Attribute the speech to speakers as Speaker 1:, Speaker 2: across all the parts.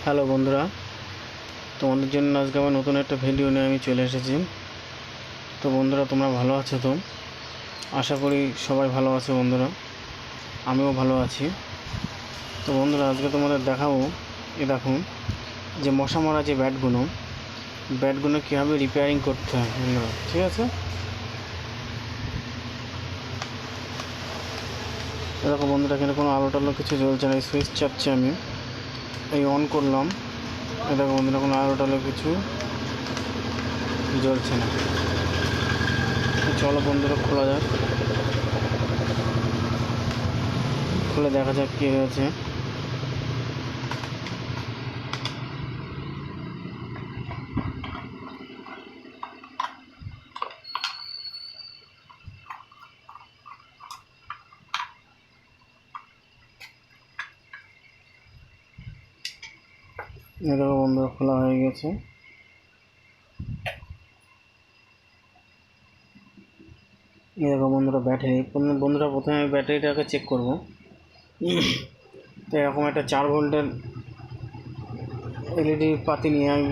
Speaker 1: Hello বন্ধুরা, তোমাদের জন্য আজকে আমার নতুন একটা ভিডিও নিয়ে আমি চলে এসেছি। তো বন্ধুরা, তোমরা ভালো আছো? তো আশা করি সবাই ভালো আছো বন্ধুরা, আমিও ভালো আছি। তো বন্ধুরা, আজকে তোমাদের দেখাবো, দেখুন যে মশা মারা যে ব্যাটগুলো কীভাবে রিপেয়ারিং করতে হয় বন্ধুরা, ঠিক আছে? দেখো বন্ধুরা, এখানে কোনো আলো টালো কিছু জ্বলছে না, সুইচ চাপছি আমি, এই অন করলাম। দেখো বন্ধুরা, কোনো আলো টালো কিছু জ্বলছে না। চলো বন্ধুরা, খোলা যাক, খুলে দেখা যাক কী হয়েছে। দেখো বন্ধুরা, খোলা হয়ে গেছে। দেখো বন্ধুরা, বন্ধুরা প্রথমে আমি ব্যাটারিটাকে চেক করব। তো এরকম একটা 4 ভোল্টের এলইডি পাতি নিয়ে আমি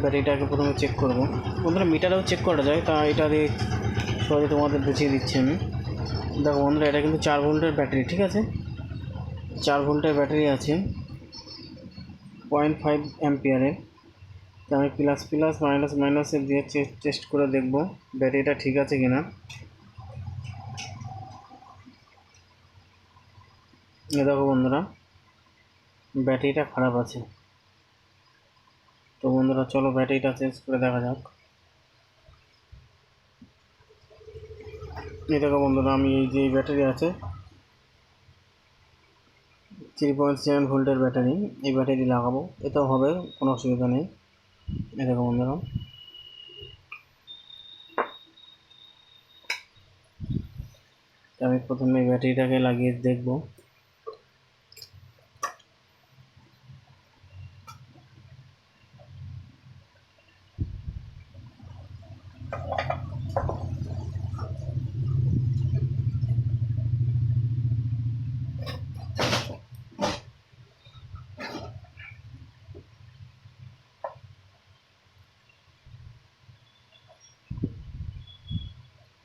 Speaker 1: ব্যাটারিটাকে প্রথমে চেক করব। বন্ধুরা, মিটারেও চেক করা যায়, তা এটা দিয়ে সহজে তোমাদের বুঝিয়ে দিচ্ছি আমি। দেখো বন্ধুরা, এটা কিন্তু 4 ভোল্টের ব্যাটারি, ঠিক আছে? 4 ভোল্টের ব্যাটারি আছে, 0.5 অ্যাম্পিয়ারের। তো আমি প্লাস প্লাস মাইনাস মাইনাসে দিয়ে টেস্ট করে দেখব ব্যাটারিটা ঠিক আছে কিনা। দেখো বন্ধুরা, ব্যাটারিটা খারাপ আছে। তো বন্ধুরা, চলো ব্যাটারিটা চেঞ্জ করে দেখা যাক। এই দেখো বন্ধুরা, আমি এই যে ব্যাটারি আছে 3.7 ভোল্টের ব্যাটারি, এই ব্যাটারি লাগাবো, এটাও হবে, কোনো অসুবিধা নেই। এই দেখো বন্ধুরা, আমি প্রথমে এই ব্যাটারিটাকে লাগিয়ে দেখব।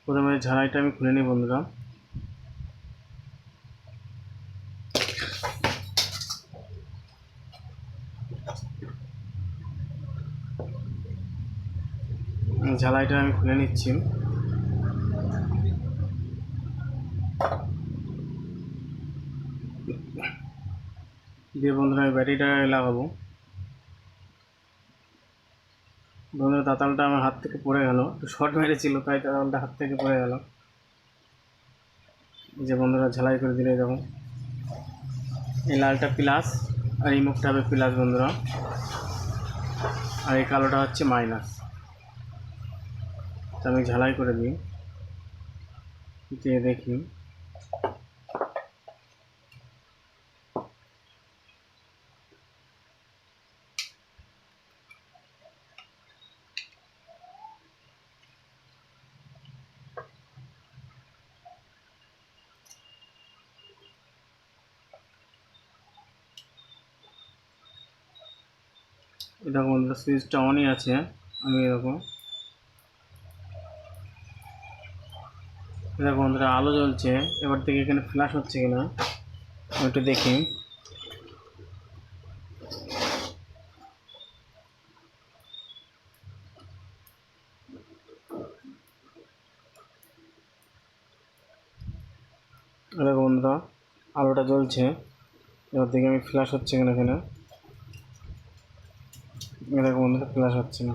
Speaker 1: প্রথমে ঝাড়াইটা আমি খুলে নিই বন্ধুরা। ঝালাইটা আমি খুলে নিচ্ছি। দিয়ে বন্ধুরা, আমি ব্যাটারিটা লাগাবো। বন্ধুরা, তাতালটা আমার হাত থেকে পড়ে গেল, একটু শর্ট মেরেছিল, তাই তাতালটা হাত থেকে পড়ে গেল। যে বন্ধুরা, ঝালাই করে দিলে দেখো, এই লালটা প্লাস আর এই মুখটা হবে প্লাস বন্ধুরা, আর এই কালোটা হচ্ছে মাইনাস। তো আমি ঝালাই করে দিই, দিয়ে দেখি। দেখো বন্ধুরা, সুইচটা অনই আছে। আমি এরকম, দেখো বন্ধুরা, আলো জ্বলছে। এবার থেকে এখানে ফ্ল্যাশ হচ্ছে কিনা একটু দেখি। দেখো বন্ধুরা, আলোটা জ্বলছে। এবার থেকে আমি ফ্ল্যাশ হচ্ছে কিনা এখানে। দেখো বন্ধুরা, ফ্ল্যাশ হচ্ছে না।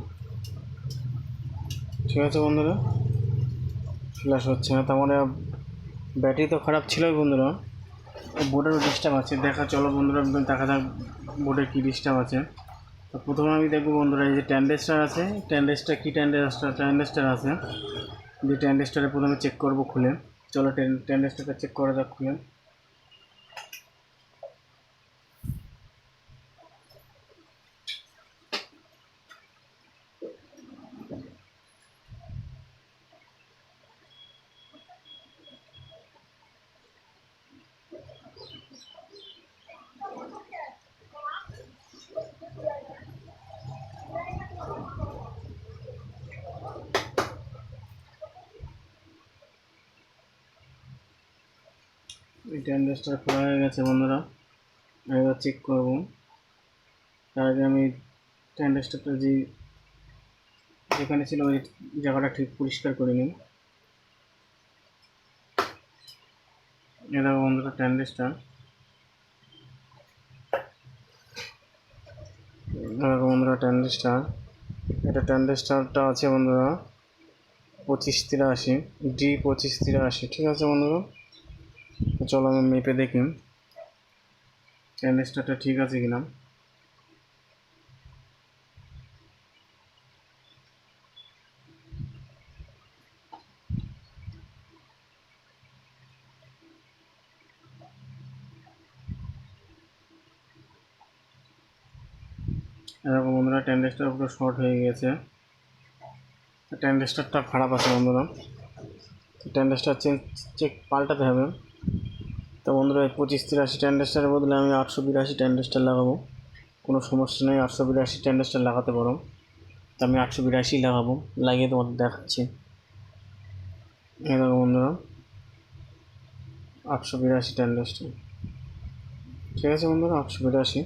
Speaker 1: ঠিক আছে বন্ধুরা, ফ্ল্যাশ হচ্ছে না, তার মানে ব্যাটারি তো খারাপ ছিলই বন্ধুরা। বোর্ডেরও ডিস্টার্ব আছে, চলো বন্ধুরা, দেখা যাক বোর্ডে কী ডিস্টার্ব আছে। তো প্রথমে আমি দেখবো বন্ধুরা, এই যে ট্যান্ডেস্টার আছে, ট্যান্ডেস্টার কী ট্যান্ডেস্টার আছে, যে ট্যান্ডেস্টারে প্রথমে চেক করব খুলে। চলো ট্যান্ডেস্টারটা চেক করা যাক খুলে। ট্যান্ডেস্টার খোলা হয়ে গেছে বন্ধুরা, এবার চেক করব। তার আগে আমি ট্যান্ডেস্টারটা যেখানে ছিল ওই জায়গাটা ঠিক পরিষ্কার করে নিই। এটা বন্ধুরা ট্যান্ডেস্টার, এটা ট্যান্ডেস্টারটা আছে বন্ধুরা 2583 D2583, ঠিক আছে বন্ধুরা। চলো আমি মেপে দেখি ট্যান্ডেস্টারটা ঠিক আছে কিনা। এরকম বন্ধুরা ট্যান্ডেস্টার পুরো শর্ট হয়ে গেছে, ট্যান্ডেস্টারটা খারাপ আছে বন্ধুরা, ট্যান্ডেস্টার চেক পাল্টাতে হবে। তো বন্ধুরা এই 2583 ট্যান্ডেস্টারের বদলে আমি 882 ট্যান্ডেস্টার লাগাবো, কোনো সমস্যা নেই, 882 ট্যান্ডেস্টার লাগাতে পারো। তো আমি 882 লাগাবো, লাগিয়ে তোমাদের দেখাচ্ছি। এই দেখো বন্ধুরা 882 ট্যান্ডেস্টার, ঠিক আছে বন্ধুরা 882।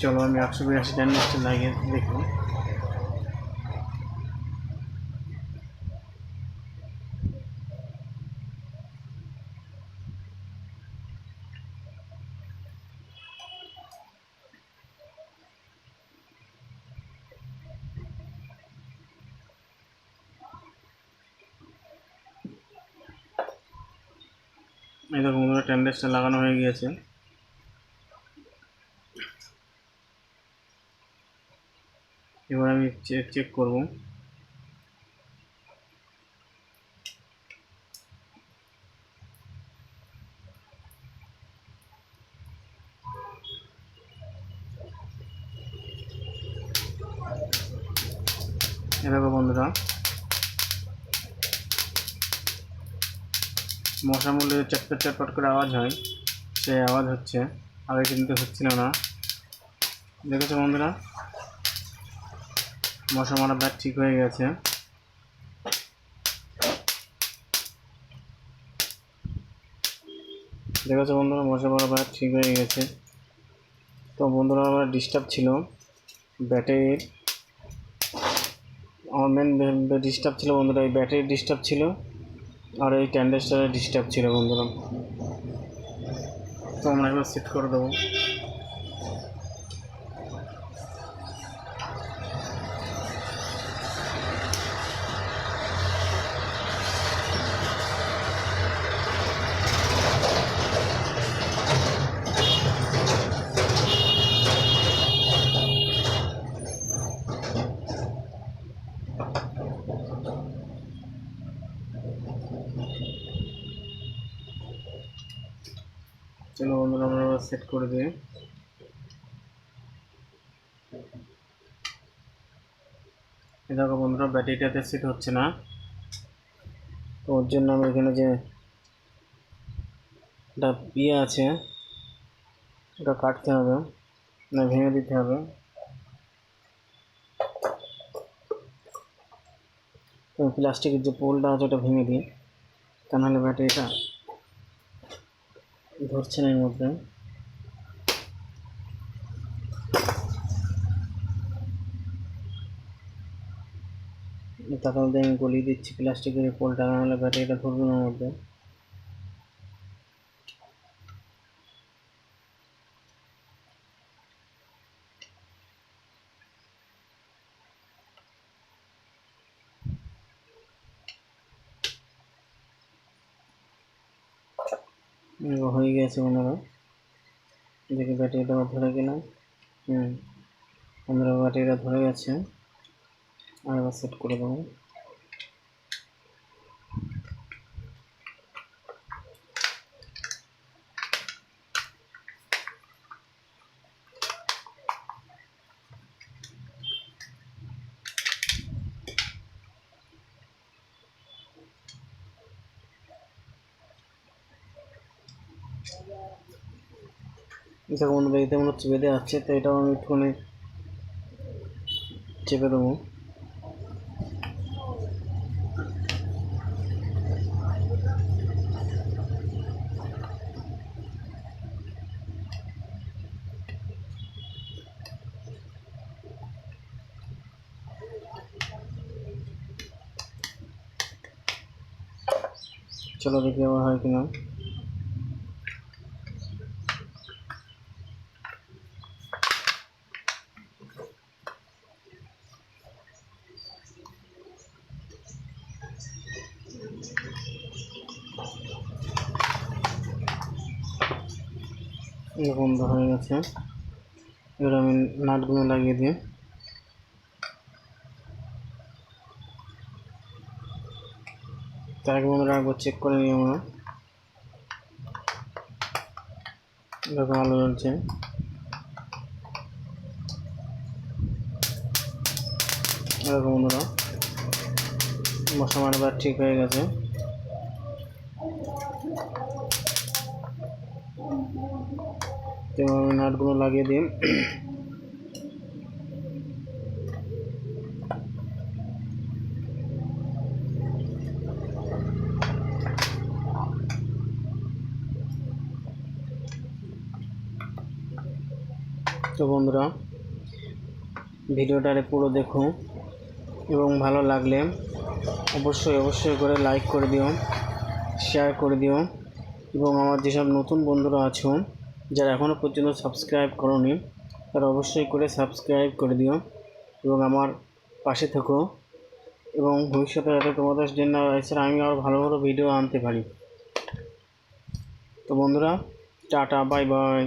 Speaker 1: চলো আমি 882 ট্যান্ডেস্টার লাগিয়ে দেখবো। এই দেখো বন্ধুরা ট্যান্ডেস্টার লাগানো হয়ে গিয়েছে। এবার আমি চেক করবো। এই দেখো বন্ধুরা মশা মুলে চটপট চটপট করে আওয়াজ হয়, সেই আওয়াজ হচ্ছে, আগে কিন্তু হচ্ছিল না। দেখেছো বন্ধুরা মশা মারা ব্যাট ঠিক হয়ে গেছে। দেখেছো বন্ধুরা মশা মারা ব্যাট ঠিক হয়ে গেছে। তো বন্ধুরা আমার ডিস্টার্ব ছিল ব্যাটারির, আমার মেন ডিস্টার্ব ছিল বন্ধুরা, এই ব্যাটারির ডিস্টার্ব ছিল আর এই ট্যান্ডেস্টারের ডিস্টার্ব ছিল বন্ধুরা। তো আমরা এবার সেট করে দেবো। চলো বন্ধুরা আমরা এবার সেট করে দিই। দেখো বন্ধুরা ব্যাটারিটাতে সেট হচ্ছে না, তো ওর জন্য আমি এখানে যে একটা আছে ওটা কাটতে হবে, না ভেঙে দিতে হবে। তো প্লাস্টিকের যে পোলটা আছে ওটা ভেঙে দিই, তা নাহলে ব্যাটারিটা ধরছে না এর মধ্যে। তার মধ্যে আমি গলিয়ে দিচ্ছি প্লাস্টিকের পোলটা, না হলে ব্যাটারিটা ধরবে না ওর মধ্যে। হয়ে গেছে বন্ধুরা, দেখি ব্যাটারিটা ধরে কিনা। বন্ধুরা ব্যাটারিটা ধরে গেছে, আর এবার সেট করে দেবো। দেখো বন্ধুরা এতে মনে হচ্ছে বেঁধে যাচ্ছে, তো এটাও আমি একটুখানি চেপে দেবো। চলো দেখি আবার হয় কিনা। বন্ধ হয়ে গেছে। এবার আমি নাটগুলো লাগিয়ে দিই। তার আগে বন্ধুরা একবার চেক করে নিই আমরা। এরকম আলো জ্বলছে। এরকম বন্ধুরা মশা মারবার ঠিক হয়ে গেছে। তো আমি নাটগুলো লাগিয়ে দিই। তো বন্ধুরা ভিডিওটারে পুরো দেখো এবং ভালো লাগলে অবশ্যই করে লাইক করে দিও, শেয়ার করে দিও এবং আমার যেসব নতুন বন্ধুরা আছো যারা এখনও পর্যন্ত সাবস্ক্রাইব করোনি তারা অবশ্যই করে সাবস্ক্রাইব করে দিও এবং আমার পাশে থেকো এবং ভবিষ্যতে যাতে তোমাদের জন্য এছাড়া আমি আরও ভালো ভালো ভিডিও আনতে পারি। তো বন্ধুরা টাটা, বাই বাই।